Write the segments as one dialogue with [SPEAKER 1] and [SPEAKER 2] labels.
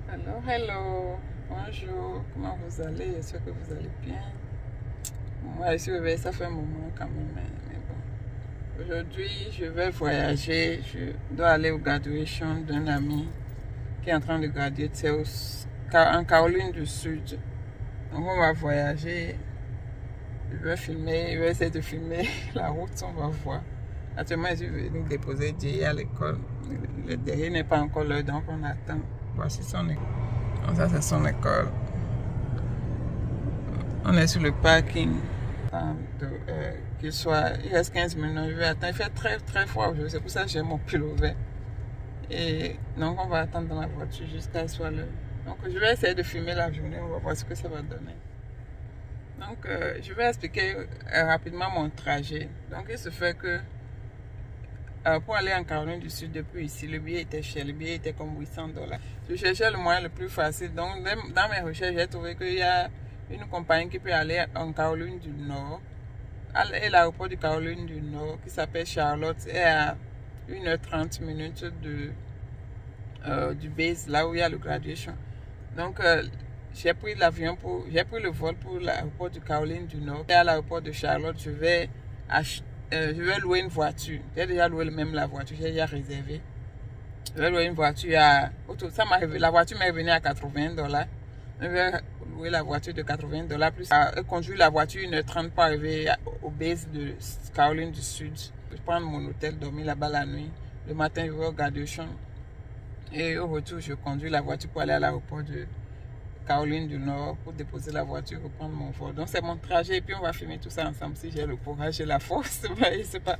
[SPEAKER 1] Alors, hello, bonjour, comment vous allez? J'espère que vous allez bien. Moi, je suis réveillée, ça fait un moment quand même, mais bon. Aujourd'hui, je vais voyager. Je dois aller au graduation d'un ami qui est en train de graduer, c'est en Caroline du Sud. Donc, on va voyager. Je vais filmer, je vais essayer de filmer la route, on va voir. Actuellement, je suis venue déposer Jay à l'école. Le derrière n'est pas encore l'heure, donc on attend. Voici son école. Donc ça, c'est son école. On est sur le parking. Qu'il soit, il reste 15 minutes, je vais attendre. Il fait très très froid aujourd'hui, c'est pour ça que j'ai mon pull vert. Et donc, on va attendre dans la voiture jusqu'à ce soit l'heure. Donc, je vais essayer de filmer la journée, on va voir ce que ça va donner. Donc, je vais expliquer rapidement mon trajet. Donc, il se fait que pour aller en Caroline du Sud depuis ici, le billet était cher. Le billet était comme $800. Je cherchais le moyen le plus facile. Donc, dans mes recherches, j'ai trouvé qu'il y a une compagnie qui peut aller en Caroline du Nord. Et l'aéroport de Caroline du Nord, qui s'appelle Charlotte, est à 1h30 du base, là où il y a le graduation. Donc, j'ai pris le vol pour l'aéroport de Caroline du Nord. Et à l'aéroport de Charlotte, je vais louer une voiture. J'ai déjà loué même la voiture, j'ai déjà réservé. Je vais louer une voiture la voiture m'est revenue à $80. Je vais louer la voiture de $80 plus conduire la voiture 1h30 pour arriver au base de Caroline du Sud. Je vais prendre mon hôtel, dormir là-bas la nuit. Le matin, je vais au graduation. Et au retour, je conduis la voiture pour aller à l'aéroport de Caroline du Nord pour déposer la voiture, reprendre mon vol. Donc c'est mon trajet et puis on va filmer tout ça ensemble si j'ai le courage et la force. Je sais pas.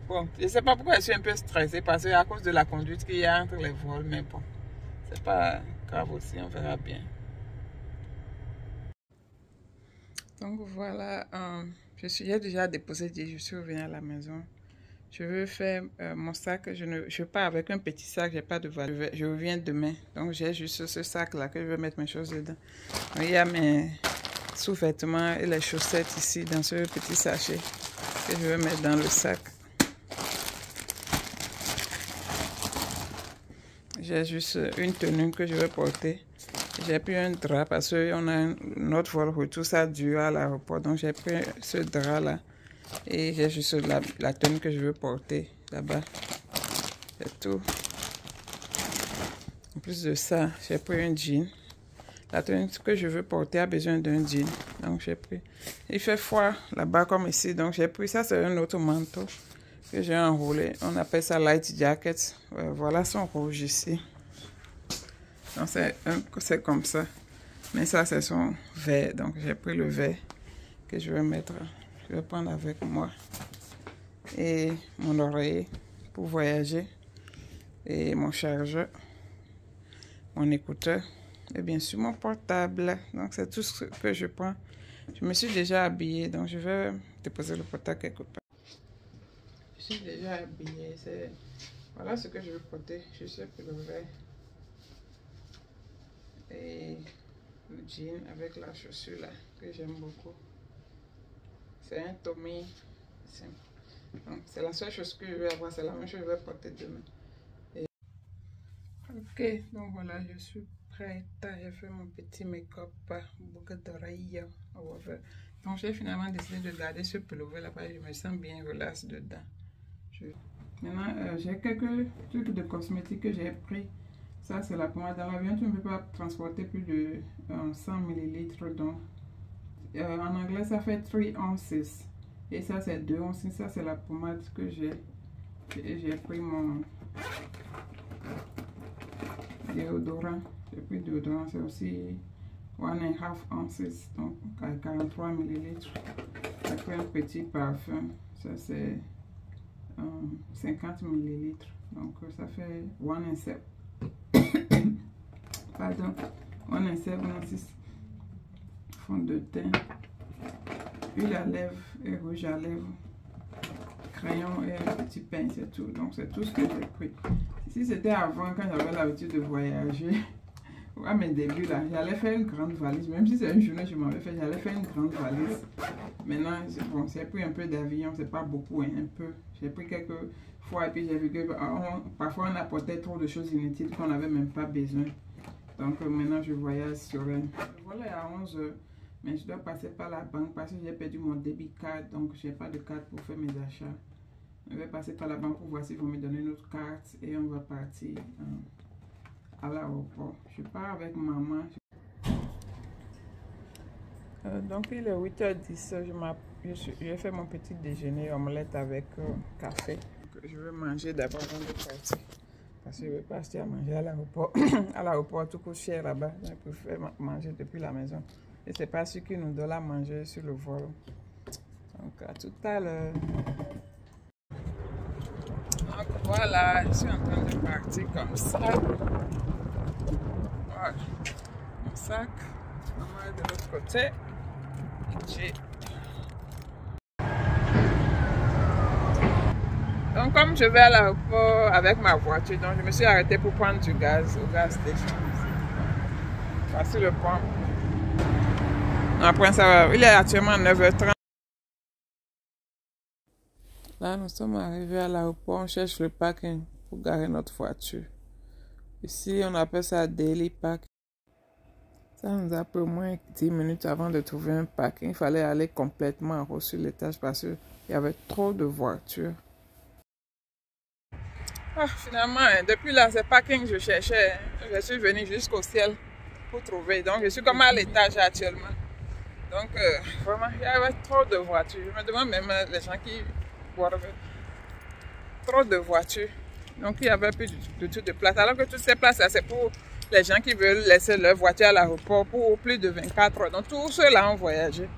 [SPEAKER 1] Bon, je sais pas pourquoi je suis un peu stressée parce que à cause de la conduite qu'il y a entre les vols, mais bon, c'est pas grave aussi, on verra bien. Donc voilà, j'ai déjà déposé, je suis revenue à la maison. Je veux faire mon sac, je pars avec un petit sac, j'ai pas de valise. Je reviens demain, donc j'ai juste ce sac là que je vais mettre mes choses dedans. Donc, il y a mes sous-vêtements et les chaussettes ici dans ce petit sachet que je vais mettre dans le sac. J'ai juste une tenue que je vais porter. J'ai pris un drap parce qu'on a notre vol retour, ça dure à l'aéroport. Donc j'ai pris ce drap là et j'ai juste la tenue que je veux porter là-bas. C'est tout. En plus de ça, j'ai pris un jean. La tenue que je veux porter a besoin d'un jean. Donc j'ai pris. Il fait froid là-bas comme ici. Donc j'ai pris ça, c'est un autre manteau que j'ai enroulé. On appelle ça light jacket. Voilà son rouge ici. Donc c'est comme ça. Mais ça c'est son vert. Donc j'ai pris le vert que je vais mettre. Je vais prendre avec moi. Et mon oreiller pour voyager. Et mon chargeur. Mon écouteur. Et bien sûr mon portable. Donc c'est tout ce que je prends. Je me suis déjà habillée. Donc je vais déposer le portable quelque part. Je suis déjà habillée. Voilà ce que je veux porter. Je sais que le vert. Et le jean avec la chaussure là que j'aime beaucoup. C'est un Tommy. C'est la seule chose que je vais avoir. C'est la même chose que je vais porter demain. Ok, donc voilà, je suis prête. J'ai fait mon petit make-up, boucle d'oreille. Donc j'ai finalement décidé de garder ce pullover là-bas. Je me sens bien relax dedans. Maintenant, j'ai quelques trucs de cosmétiques que j'ai pris. Ça, c'est la pommade. Dans l'avion, tu ne peux pas transporter plus de 100 ml. Donc, en anglais, ça fait 3 ounces. Et ça, c'est 2 onces. Ça, c'est la pommade que j'ai. J'ai pris mon déodorant. J'ai pris le déodorant. C'est aussi 1,5 ounces. Donc, 43 ml. J'ai pris un petit parfum. Ça, c'est 50 ml. Donc, ça fait 1,7. Pardon, 1,7 ounces. Fond de teint, huile à lèvres et rouge à lèvres, crayon et un petit pain, c'est tout. Donc c'est tout ce que j'ai pris. Si c'était avant, quand j'avais l'habitude de voyager, à mes débuts là, j'allais faire une grande valise. Même si c'est une journée, je m'avais fait, j'allais faire une grande valise. Maintenant, bon, j'ai pris un peu d'avion, c'est pas beaucoup, hein, un peu. J'ai pris quelques fois et puis j'ai vu que parfois on apportait trop de choses inutiles qu'on n'avait même pas besoin. Donc maintenant je voyage sur un. Voilà, à 11 h. Mais je dois passer par la banque parce que j'ai perdu mon débit card, donc j'ai pas de carte pour faire mes achats. Je vais passer par la banque pour voir s'ils vont me donner notre carte et on va partir à l'aéroport. Je pars avec maman. Donc il est 8h10, j'ai fait mon petit déjeuner, omelette avec café. Donc, je vais manger d'abord avant de partir. Parce que je ne vais pas acheter à manger à l'aéroport. À l'aéroport, tout coûte cher là-bas. Je préfère manger depuis la maison. Et c'est pas sûr qu'ils nous donnent à manger sur le vol. Donc à tout à l'heure. Donc voilà, je suis en train de partir comme ça. Voilà. Mon sac. Maman est de l'autre côté. Donc comme je vais à l'aéroport avec ma voiture, donc je me suis arrêtée pour prendre du gaz au gas station. Voici le pont. Après ça, il est actuellement 9h30. Là, nous sommes arrivés à l'aéroport, on cherche le parking pour garer notre voiture. Ici, on appelle ça Daily Park. Ça nous a pris au moins 10 minutes avant de trouver un parking. Il fallait aller complètement en haut sur l'étage parce qu'il y avait trop de voitures. Ah, finalement, depuis là, ce parking je cherchais, je suis venu jusqu'au ciel pour trouver. Donc, je suis comme à l'étage actuellement. Donc, vraiment, il y avait trop de voitures. Je me demande même les gens qui boivent. Trop de voitures. Donc, il n'y avait plus du tout de place. Alors que toutes ces places-là, c'est pour les gens qui veulent laisser leur voiture à l'aéroport pour plus de 24 heures. Donc, tous ceux-là ont voyagé.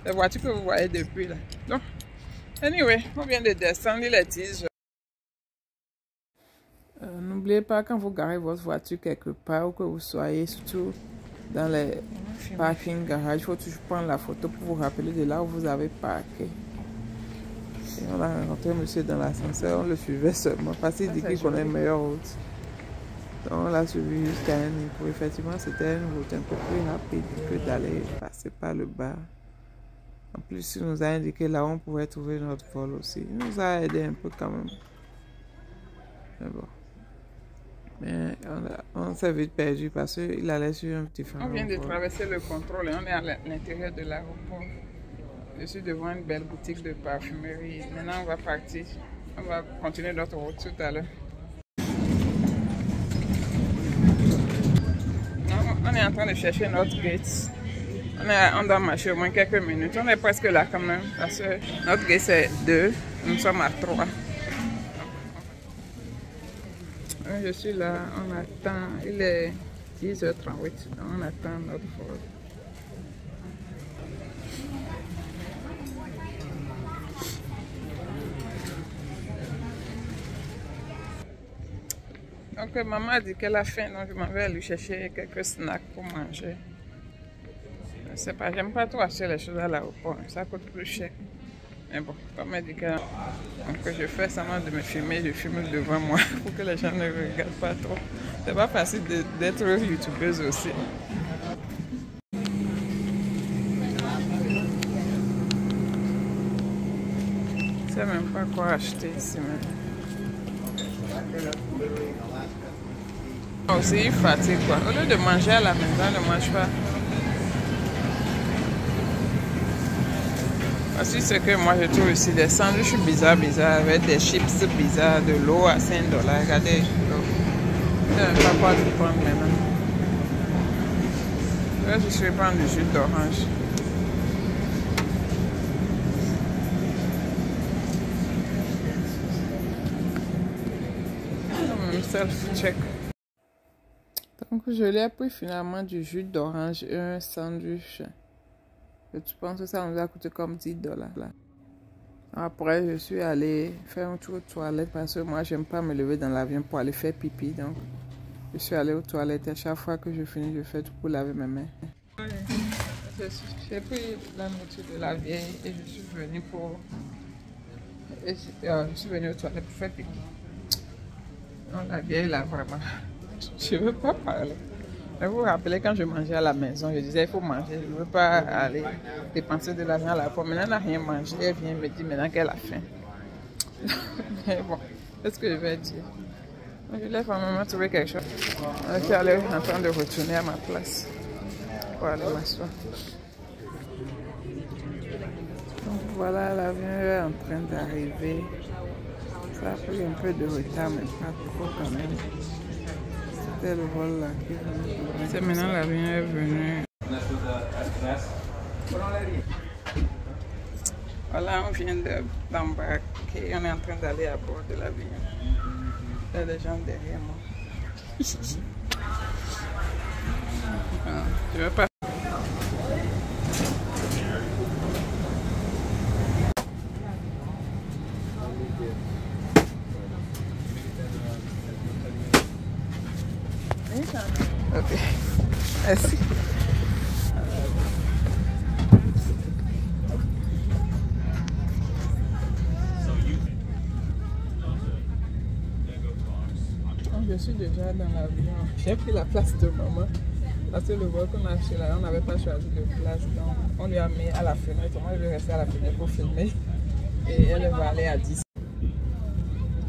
[SPEAKER 1] Les voitures que vous voyez depuis là. Donc, anyway, on vient de descendre, il est 10 heures. N'oubliez pas, quand vous garez votre voiture quelque part, ou que vous soyez surtout dans les parking garages, il faut toujours prendre la photo pour vous rappeler de là où vous avez parqué. Et on a rencontré monsieur dans l'ascenseur, on le suivait seulement parce qu'il dit qu'il connaît une meilleure route. Donc on l'a suivi jusqu'à un niveau. Effectivement, c'était une route un peu plus rapide que d'aller passer par le bas. En plus, il nous a indiqué là où on pouvait trouver notre vol aussi. Il nous a aidé un peu quand même. Mais bon. Mais on s'est vite perdu parce qu'il allait sur un petit phare. On vient de traverser le contrôle et on est à l'intérieur de l'aéroport. Je suis devant une belle boutique de parfumerie. Maintenant, on va partir. On va continuer notre route tout à l'heure. On est en train de chercher notre gate. On doit marcher au moins quelques minutes. On est presque là quand même parce que notre gate c'est 2. Nous sommes à 3. Je suis là, on attend, il est 10h38, on attend notre vol. Donc maman a dit qu'elle a faim, donc je m'en vais aller chercher quelques snacks pour manger. Je sais pas, j'aime pas trop acheter les choses à l'aéroport, ça coûte plus cher. Mais bon, comme elle dit que je fais seulement de me filmer, je filme devant moi pour que les gens ne regardent pas trop. C'est pas facile d'être youtubeuse aussi. Je sais même pas quoi acheter ici maintenant. Aussi, il fatigue quoi. Au lieu de manger à la maison, ne mange pas. Voici ce que moi je trouve ici, des sandwichs bizarres avec des chips bizarres, de l'eau à 5 $. Regardez l'eau. Je ne sais pas quoi prendre maintenant. Là, je vais prendre du jus d'orange. Self-check. Donc je l'ai pris finalement du jus d'orange et un sandwich. Je pense que ça nous a coûté comme 10 $. Après, je suis allée faire un tour aux toilettes parce que moi, j'aime pas me lever dans l'avion pour aller faire pipi. Donc, je suis allée aux toilettes et à chaque fois que je finis, je fais tout pour laver mes mains. J'ai pris la nourriture de la vieille et je suis venue aux toilettes pour faire pipi. Non, la vieille là, vraiment, je veux pas parler. Vous vous rappelez quand je mangeais à la maison, je disais il faut manger, je ne veux pas aller dépenser de l'argent à la fois. Maintenant, elle n'a rien mangé, elle vient me dire maintenant qu'elle a faim. Mais bon, qu'est-ce que je vais dire? Je l'ai quand même trouvé quelque chose. Je suis allée en train de retourner à ma place pour aller m'asseoir. Donc voilà, l'avion est en train d'arriver. Ça a pris un peu de retard, mais pas trop quand même. C'était le vol là qui venait. C'est maintenant l'avion est venu. Voilà, on vient d'embarquer. On est en train d'aller à bord de l'avion. Il y a des gens derrière moi. Je ne veux pas. Ok, merci. Je suis déjà dans l'avion. J'ai pris la place de maman. Parce que le vol qu'on a acheté là, on n'avait pas choisi de place. Donc, on lui a mis à la fenêtre. Moi, je vais rester à la fenêtre pour filmer. Et elle va aller à 10.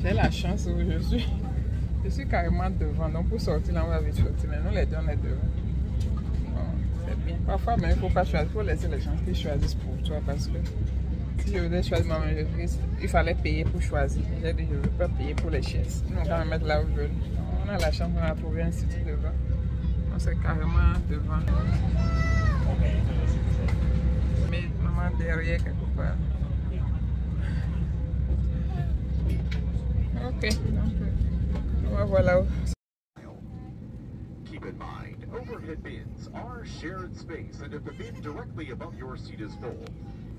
[SPEAKER 1] J'ai la chance où je suis carrément devant. Donc, pour sortir là, on va vite sortir. Mais nous, les deux, on est devant. Bon, c'est bien. Parfois, mais il ne faut pas choisir. Il faut laisser les gens qui choisissent pour toi. Parce que si je voulais choisir moi-même, il fallait payer pour choisir. J'ai dit, je ne veux pas payer pour les chaises. Ils n'ont qu'à me mettre là où ils veulent. On a la chance qu'on a trouvé un site devant. On s'est carrément devant. Mais maman derrière quelque part. Ok, donc voilà.
[SPEAKER 2] Keep in mind, overhead bins are shared space, and if the bin directly above your seat is full,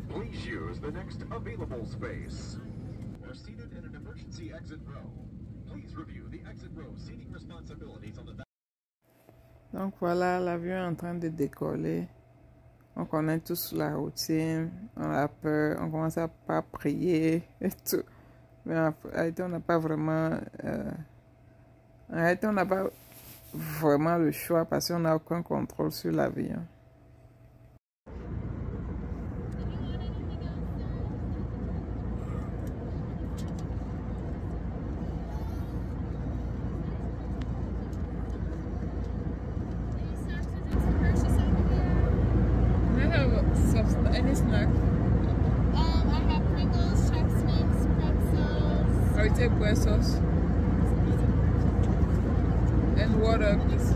[SPEAKER 2] please use the next available space. We're seated in an emergency exit row. Please review the exit row seating responsibilities on the back.
[SPEAKER 1] Donc voilà, l'avion est en train de décoller. On connaît tous la routine, on a peur, on commence à pas prier et tout. Mais en réalité, on n'a pas vraiment... en réalité, on n'a pas vraiment le choix parce qu'on n'a aucun contrôle sur l'avion. Any snack?
[SPEAKER 3] I have Pringles, Chex Mix, pretzels.
[SPEAKER 1] I will take pretzels. And water, please.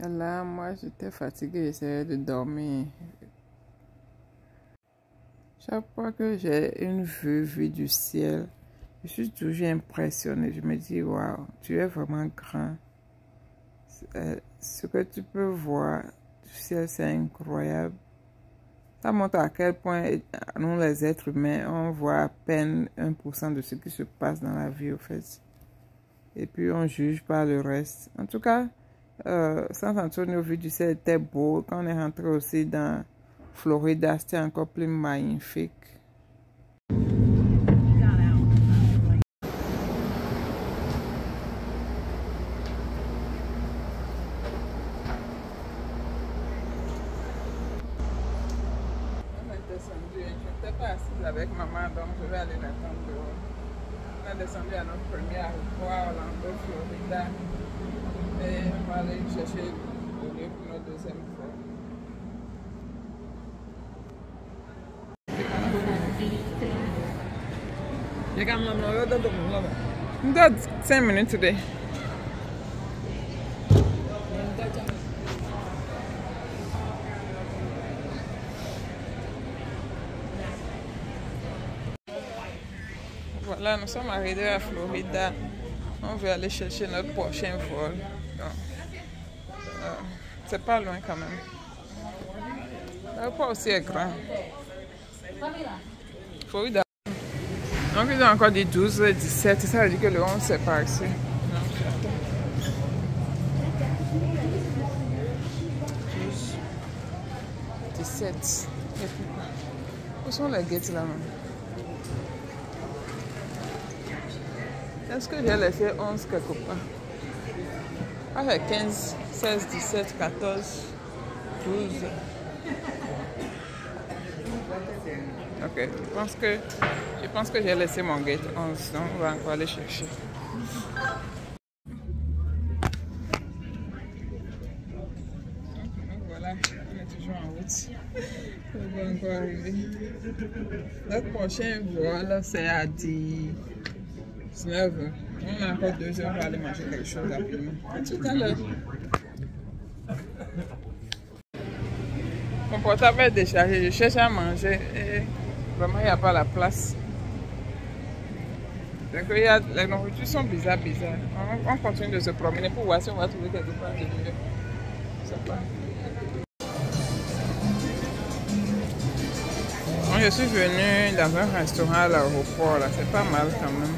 [SPEAKER 1] Là, moi, j'étais fatiguée, j'essayais de dormir. Chaque fois que j'ai une vue du ciel, je suis toujours impressionnée. Je me dis, waouh, tu es vraiment grand. Ce que tu peux voir du ciel, c'est incroyable. Ça montre à quel point nous, les êtres humains, on voit à peine 1% de ce qui se passe dans la vie, au fait. Et puis, on juge pas le reste. En tout cas, San Antonio, vu du ciel, était beau. Quand on est rentré aussi dans Florida, c'était encore plus magnifique. Je n'étais pas assise avec maman, donc je vais aller l'attendre dehors. On est descendu à notre premier aéroport, Orlando, Florida. Et on va aller chercher le lieu pour notre deuxième fois. You got my 10 minutes today. Voilà, nous sommes arrivés à Florida. On veut aller chercher notre prochain vol. C'est pas loin quand même. L'aéroport aussi est grand. Florida. Donc ils ont encore dit 12, 17. Ça veut dire que le 11 c'est par ici. 12, 17. Où sont les gates là-bas? Est-ce que j'ai laissé 11 quelque part? Ah, j'ai 15, 16, 17, 14, 12. Ok, je pense que j'ai laissé mon gate 11, donc on va encore aller chercher. Voilà, on est toujours en route. On va encore arriver. Notre prochain vol, c'est à 19h. On a encore 2 heures pour aller manger quelque chose rapidement. À tout à l'heure. Mon portable est déchargé. Je cherche à manger et vraiment il n'y a pas la place. Donc les nourritures sont bizarres. On continue de se promener pour voir si on va trouver quelque part de mieux. Je sais pas. Je suis venue dans un restaurant à l'aéroport, là, c'est pas mal quand même.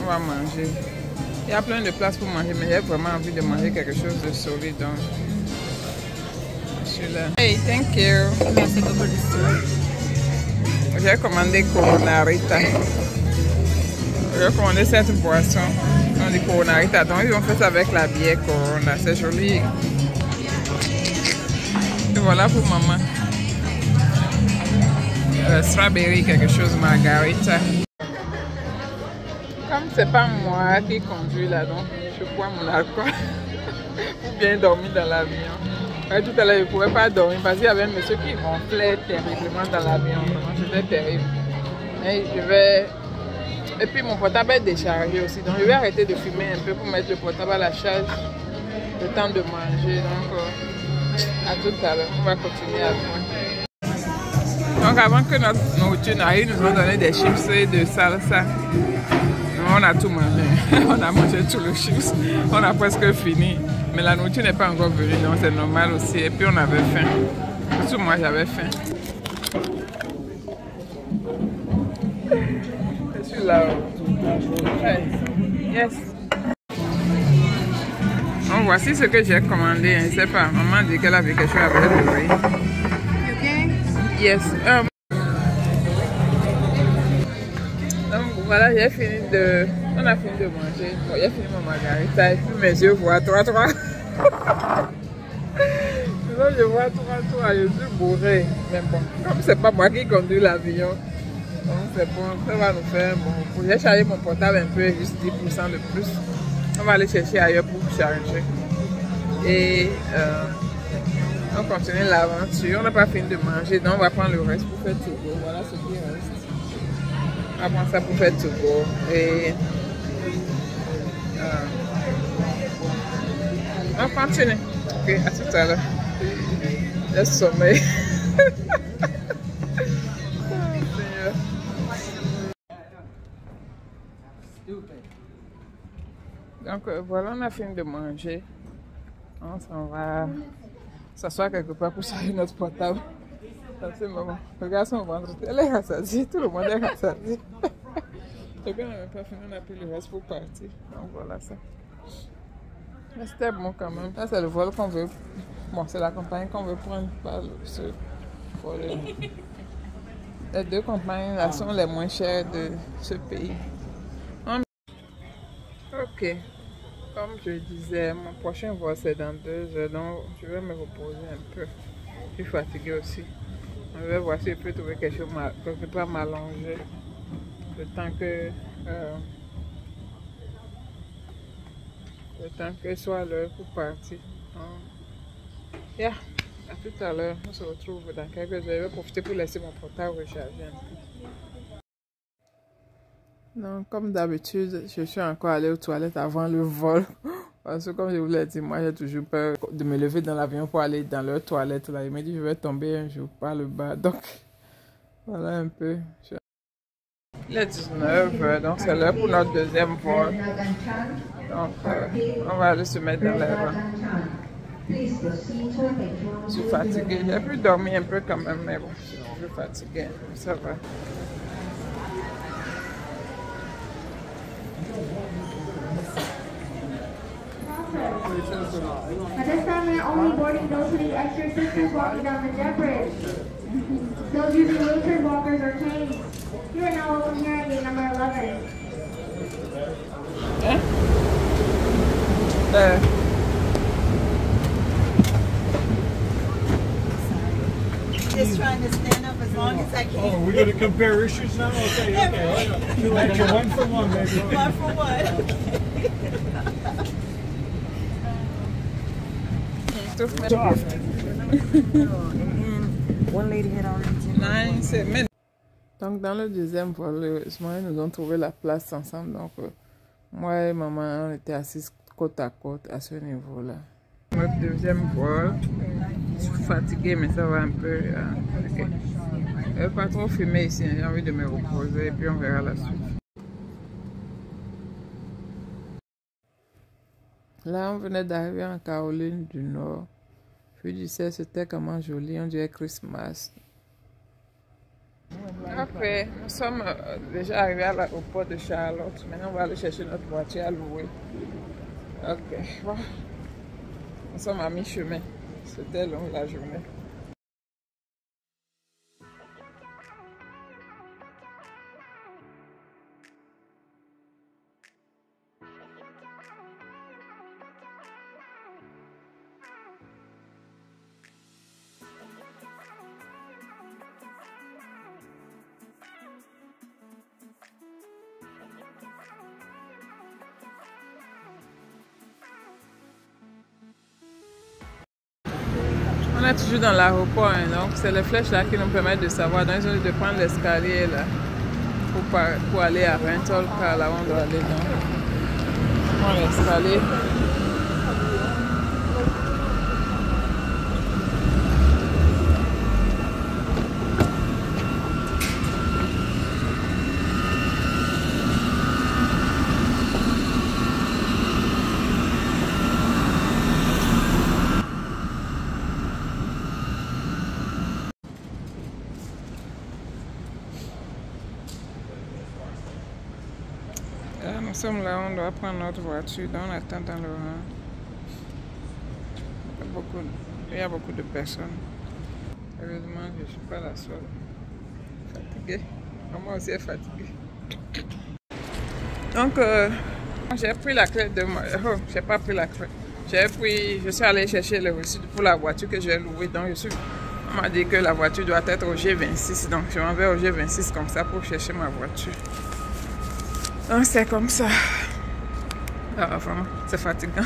[SPEAKER 1] On va manger. Il y a plein de places pour manger, mais j'ai vraiment envie de manger quelque chose de solide. Donc, je suis là. Hey, thank you.
[SPEAKER 3] Merci beaucoup.
[SPEAKER 1] J'ai commandé Corona Rita. J'ai commandé cette boisson. On dit Corona Rita. Donc, ils ont fait ça avec la bière Corona. C'est joli. Et voilà pour maman. Strawberry, quelque chose, margarita. Comme c'est pas moi qui conduis là, donc je bois mon alcool pour bien dormir dans l'avion. Tout à l'heure, je ne pouvais pas dormir parce qu'il y avait un monsieur qui ronflait terriblement dans l'avion. C'était terrible. Et puis mon portable est déchargé aussi, donc je vais arrêter de fumer un peu pour mettre le portable à la charge. Le temps de manger, donc à tout à l'heure, on va continuer à manger. Donc avant que notre nourriture n'arrive, ils nous ont donné des chips et de salsa. On a tout mangé. On a mangé tout le chips. On a presque fini. Mais la nourriture n'est pas encore venue, donc c'est normal aussi. Et puis on avait faim. Surtout moi j'avais faim. Je suis là. Yes. Donc voici ce que j'ai commandé. Je ne sais pas. Maman dit qu'elle avait quelque chose avec le riz. Yes. Donc voilà, on a fini de manger. Bon, j'ai fini mon margarita et puis mes yeux voient 3-3. Donc je vois 3-3, je suis bourrée. Mais bon, comme c'est pas moi qui conduis l'avion, donc c'est bon, ça va nous faire un bon coup. J'ai chargé mon portable un peu, juste 10% de plus. On va aller chercher ailleurs pour charger. Et on continue l'aventure. On n'a pas fini de manger, donc on va prendre le reste pour faire tout. Voilà ce qui reste. On va prendre ça pour faire tout. Et on continue. Ok, à tout à l'heure. Le sommeil. Donc voilà, on a fini de manger. On s'en va s'asseoir quelque part pour charger notre portable. En ce moment, regarde son ventre, elle est rassasiée, tout le monde est rassasié. Donc on n'avait pas fini, on a pris le reste pour partir. Donc voilà ça. Mais c'était bon quand même. Là c'est le vol qu'on veut. Bon, c'est la compagnie qu'on veut prendre par ce vol. Les deux compagnies là sont les moins chères de ce pays. Ok. Comme je disais, mon prochain vol c'est dans 2 heures, donc je vais me reposer un peu. Je suis fatiguée aussi. Je vais voir si je peux trouver quelque chose, quelque part m'allonger. Le temps que soit l'heure pour partir. Yeah. À tout à l'heure. On se retrouve dans quelques heures. Je vais profiter pour laisser mon portable recharger un peu. Donc, comme d'habitude, je suis encore allée aux toilettes avant le vol. Parce que, comme je vous l'ai dit, moi, j'ai toujours peur de me lever dans l'avion pour aller dans leur toilette. Là. Il m'a dit que je vais tomber un jour par le bas. Donc, voilà un peu. Il est 19h, donc c'est l'heure pour notre deuxième vol. Donc, on va aller se mettre dans l'air. Je suis fatiguée. J'ai pu dormir un peu quand même, mais bon, je suis fatiguée. Ça va.
[SPEAKER 4] At this time, we are only boarding those who need extra assistance walking down the jet bridge. Those using wheelchair walkers or canes. You are now on hearing gate number 11.
[SPEAKER 1] Hein?
[SPEAKER 5] Just trying to stand up as long as I can.
[SPEAKER 6] Oh, we're going to compare issues now? Okay, okay. You like your 1 for 1, baby.
[SPEAKER 5] 1 for 1, One lady had already
[SPEAKER 1] 9 minutes. Donc dans le deuxième vol, heureusement, ils nous ont trouvé la place ensemble. Donc moi et maman, on était assis côte à côte à ce niveau-là. Notre deuxième vol. Je suis fatiguée, mais ça va un peu. Okay. Je ne vais pas trop fumer ici, j'ai envie de me reposer et puis on verra la suite. Là, on venait d'arriver en Caroline du Nord. Puis du ciel, c'était comment joli, on dirait Christmas. Après, nous sommes déjà arrivés à l'aéroport de Charlotte. Maintenant, on va aller chercher notre voiture à louer. Ok, bon. Nous sommes à mi-chemin. C'était long la journée. On est toujours dans l'aéroport, hein, donc c'est les flèches là qui nous permettent de savoir. Donc ils ont dit de prendre l'escalier là pour aller à Rental Car, là où on doit aller. Donc on prend l'escalier. Là, nous sommes là, on doit prendre notre voiture, donc on attend dans le rang. Il y a beaucoup de personnes. Heureusement, je ne suis pas la seule. Fatiguée. Moi aussi, fatiguée. Donc, j'ai pris la clé de moi. Oh, j'ai pas pris la clé. Je suis allée chercher le reçu pour la voiture que j'ai louée. Donc, on m'a dit que la voiture doit être au G26. Donc, je m'en vais au G26 comme ça pour chercher ma voiture. Donc c'est comme ça. Ah, vraiment, c'est fatigant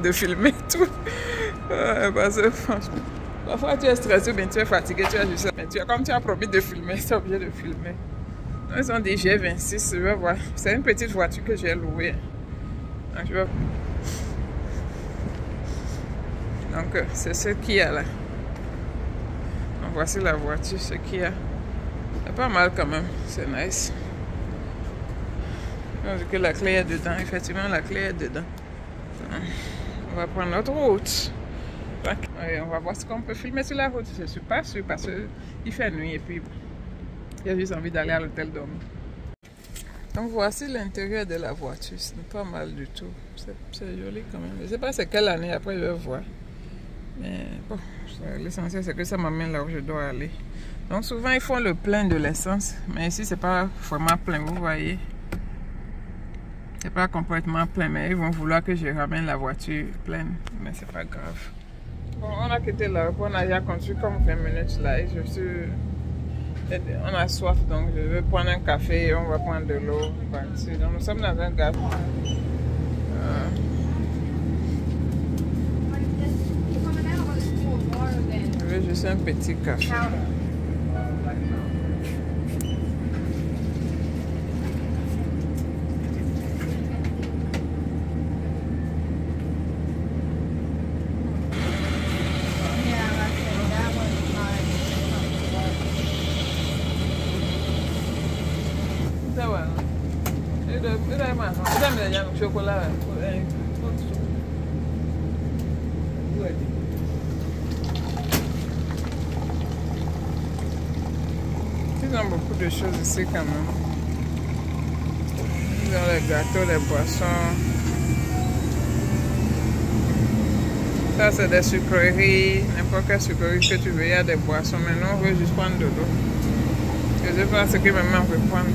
[SPEAKER 1] de filmer tout. Parce que franchement, parfois tu es stressé, mais tu es fatigué, tu es juste. Mais comme tu as promis de filmer, tu es obligé de filmer. Donc ils ont dit G26, je vais voir. C'est une petite voiture que j'ai louée. Donc je vais... Donc c'est ce qu'il y a là. Donc voici la voiture, ce qu'il y a. C'est pas mal quand même, c'est nice. Donc, que la clé est dedans, effectivement la clé est dedans. On va prendre notre route. Et on va voir ce qu'on peut filmer sur la route. Je ne suis pas sûre parce qu'il fait nuit et puis j'ai juste envie d'aller à l'hôtel dormir. Donc voici l'intérieur de la voiture. Ce n'est pas mal du tout. C'est joli quand même. Je ne sais pas c'est quelle année, après je vais voir. Mais bon, l'essentiel c'est que ça m'amène là où je dois aller. Donc souvent ils font le plein de l'essence. Mais ici c'est pas vraiment plein, vous voyez. C'est pas complètement plein, mais ils vont vouloir que je ramène la voiture pleine. Mais c'est pas grave. Bon, on a quitté l'aéroport, on a déjà conduit comme 20 minutes là. Et on a soif, donc je vais prendre un café et on va prendre de l'eau. Donc nous sommes dans un gare. Je veux juste un petit café. Chocolat. Ils ont beaucoup de choses ici quand même. Ils ont les gâteaux, les boissons. Ça c'est des sucreries, n'importe quelle sucrerie que tu veux, il y a des boissons. Mais nous on veut juste prendre de l'eau. Je ne sais pas ce que maman veut prendre.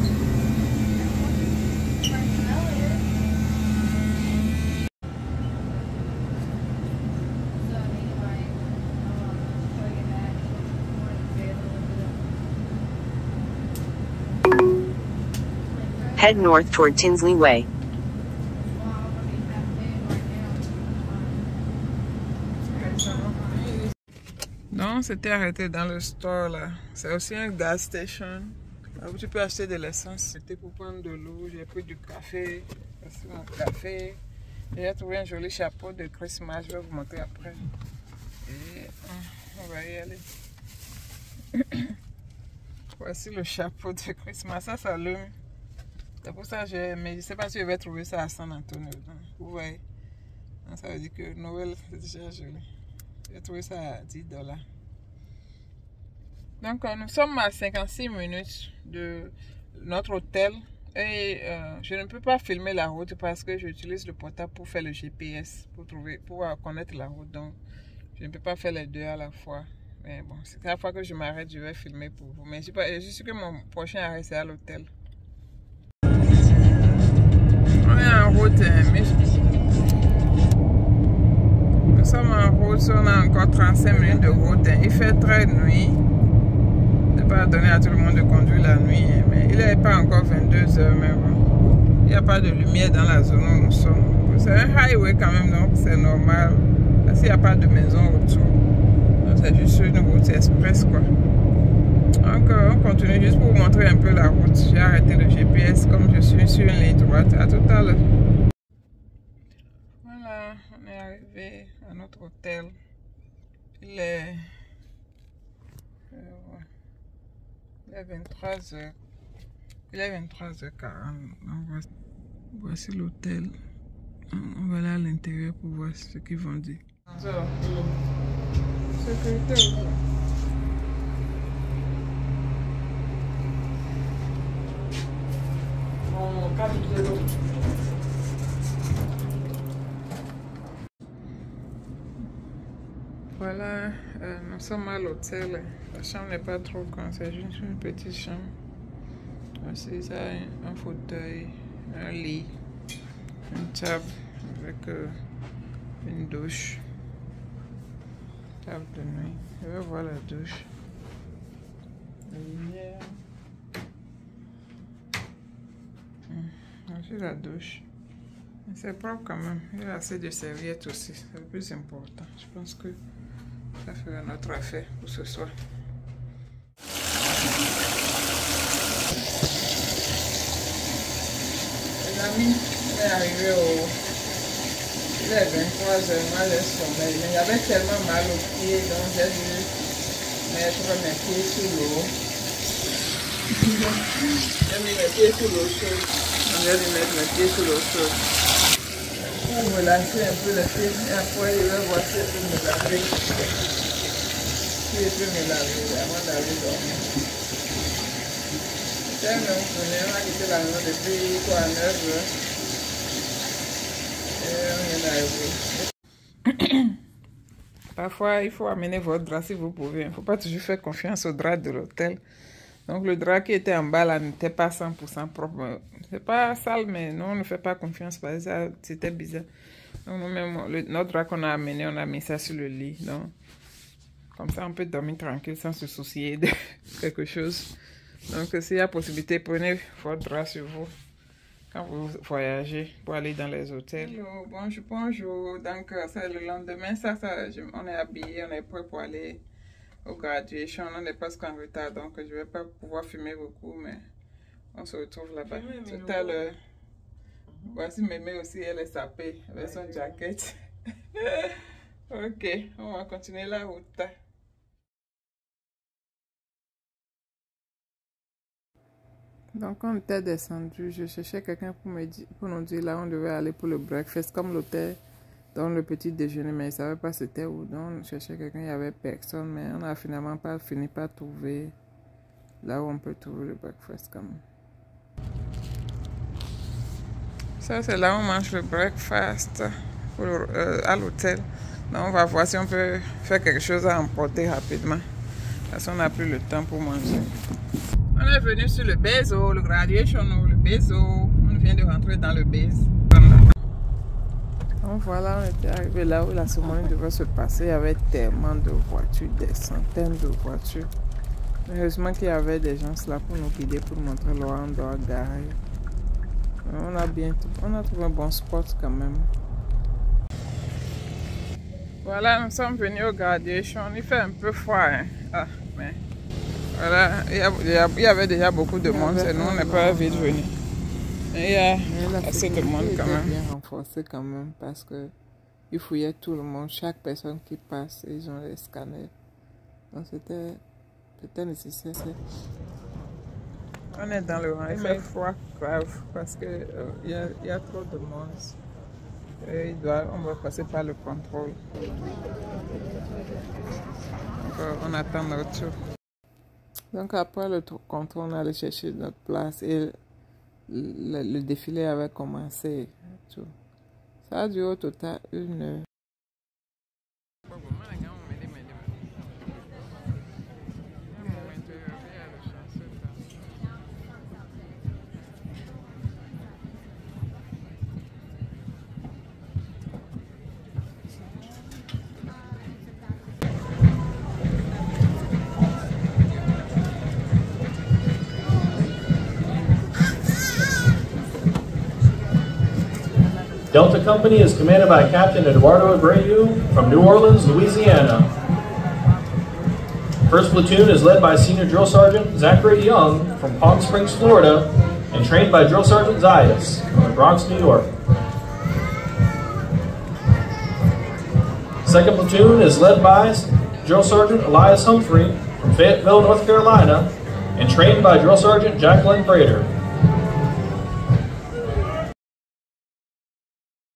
[SPEAKER 7] Head north toward Tinsley Way.
[SPEAKER 1] Non, c'était arrêté dans le store là. C'est aussi un gas station. Là où tu peux acheter de l'essence. C'était pour prendre de l'eau. J'ai pris du café. Voici mon café. J'ai trouvé un joli chapeau de Christmas. Je vais vous montrer après. Et on va y aller. Voici le chapeau de Christmas. Ça s'allume. C'est pour ça que mais je ne sais pas si je vais trouver ça à San Antonio. Vous voyez. Donc, ça veut dire que Noël, c'est déjà joli. J'ai trouvé ça à $10. Donc, nous sommes à 56 minutes de notre hôtel. Et je ne peux pas filmer la route parce que j'utilise le portable pour faire le GPS, pour connaître la route. Donc, je ne peux pas faire les deux à la fois. Mais bon, c'est la fois que je m'arrête, je vais filmer pour vous. Mais je suis sûr que mon prochain arrêt, c'est à l'hôtel. On est en route, mais nous sommes en route, on a encore 35 minutes de route. Il fait très nuit. Je ne vais pas donner à tout le monde de conduire la nuit, mais il n'est pas encore 22 h, mais bon. Il n'y a pas de lumière dans la zone où nous sommes. C'est un highway quand même, donc c'est normal. Parce qu'il n'y a pas de maison autour. C'est juste une route express, quoi. Donc on continue juste pour vous montrer un peu la route. J'ai arrêté le GPS comme je suis sur une ligne droite. À tout à l'heure. Voilà, on est arrivé à notre hôtel. Il est 23 h. Il est 23h40. Voici l'hôtel. On va aller à l'intérieur pour voir ce qu'ils vont dire. Sécurité. Voilà, nous sommes à l'hôtel. La chambre n'est pas trop grande, c'est juste une petite chambre. Voici ça, un fauteuil, un lit, une table avec une douche. Table de nuit. Je vais voir la douche. La lumière. Voici la douche. C'est propre quand même. Il y a assez de serviettes aussi. C'est le plus important. Je pense que ça fera notre affaire pour ce soir. Les amis, on est arrivé au... Il est 23 h, moi j'ai sommeil. Mais j'avais tellement mal aux pieds, donc j'ai dû mettre mes pieds sous l'eau. J'ai mis mes pieds sous l'eau chaude. J'ai dû mettre mes pieds sous l'eau chaude. Pour relâcher un peu les pieds. Et après, je vais voir si je peux me laver. Si je peux me laver avant d'aller dormir. C'est même venu, on a quitté la maison depuis quoi, 9 h. Parfois, il faut amener votre drap si vous pouvez. Il ne faut pas toujours faire confiance au drap de l'hôtel. Donc, le drap qui était en bas là n'était pas 100% propre. C'est pas sale, mais non, on ne fait pas confiance parce que c'était bizarre. Donc, nous-mêmes, notre drap qu'on a amené, on a mis ça sur le lit. Donc, comme ça, on peut dormir tranquille sans se soucier de quelque chose. Donc, s'il y a possibilité, prenez votre drap sur vous quand vous voyagez pour aller dans les hôtels. Hello, bonjour. Donc, c'est le lendemain. On est habillé, on est prêt pour aller au graduation. On est presque en retard, donc je ne vais pas pouvoir filmer beaucoup, mais on se retrouve là-bas tout à l'heure. Voici Mémé aussi, elle est sapée avec son jacket. Ok, on va continuer la route. Donc, on était descendu, je cherchais quelqu'un pour nous dire là où on devait aller pour le breakfast, comme l'hôtel dans le petit déjeuner, mais je ne savais pas c'était où. Donc, on cherchait quelqu'un, il n'y avait personne, mais on a finalement pas fini par trouver là où on peut trouver le breakfast quand même. Ça, c'est là où on mange le breakfast à l'hôtel. Donc, on va voir si on peut faire quelque chose à emporter rapidement, parce qu'on n'a plus le temps pour manger. On est venu sur le Bezo, le graduation, le Bezo. On vient de rentrer dans le Bezo. Donc voilà, on était arrivé là où la cérémonie devait se passer. Il y avait tellement de voitures, des centaines de voitures. Heureusement qu'il y avait des gens là pour nous guider, pour nous montrer là où on doit garer. On a trouvé un bon spot quand même. Voilà, nous sommes venus au graduation. Il fait un peu froid, hein. Ah, mais voilà, il y avait déjà beaucoup de monde. Nous, on n'est pas vite venus. Il y a assez de monde quand même. Bien renforcé quand même parce que ils fouillaient tout le monde, chaque personne qui passe, ils ont les scanners. Donc c'était nécessaire. On est dans le rang, il fait froid grave parce que il y a trop de monde. Et on va passer par le contrôle. Donc, on attend notre tour. Donc après le contrôle, on allait chercher notre place et le défilé avait commencé. Tout. Ça a duré au total 1 heure.
[SPEAKER 8] Delta Company is commanded by Captain Eduardo Abreu from New Orleans, Louisiana. First platoon is led by Senior Drill Sergeant Zachary Young from Palm Springs, Florida, and trained by Drill Sergeant Zayas from the Bronx, New York. Second platoon is led by Drill Sergeant Elias Humphrey from Fayetteville, North Carolina, and trained by Drill Sergeant Jacqueline Brader.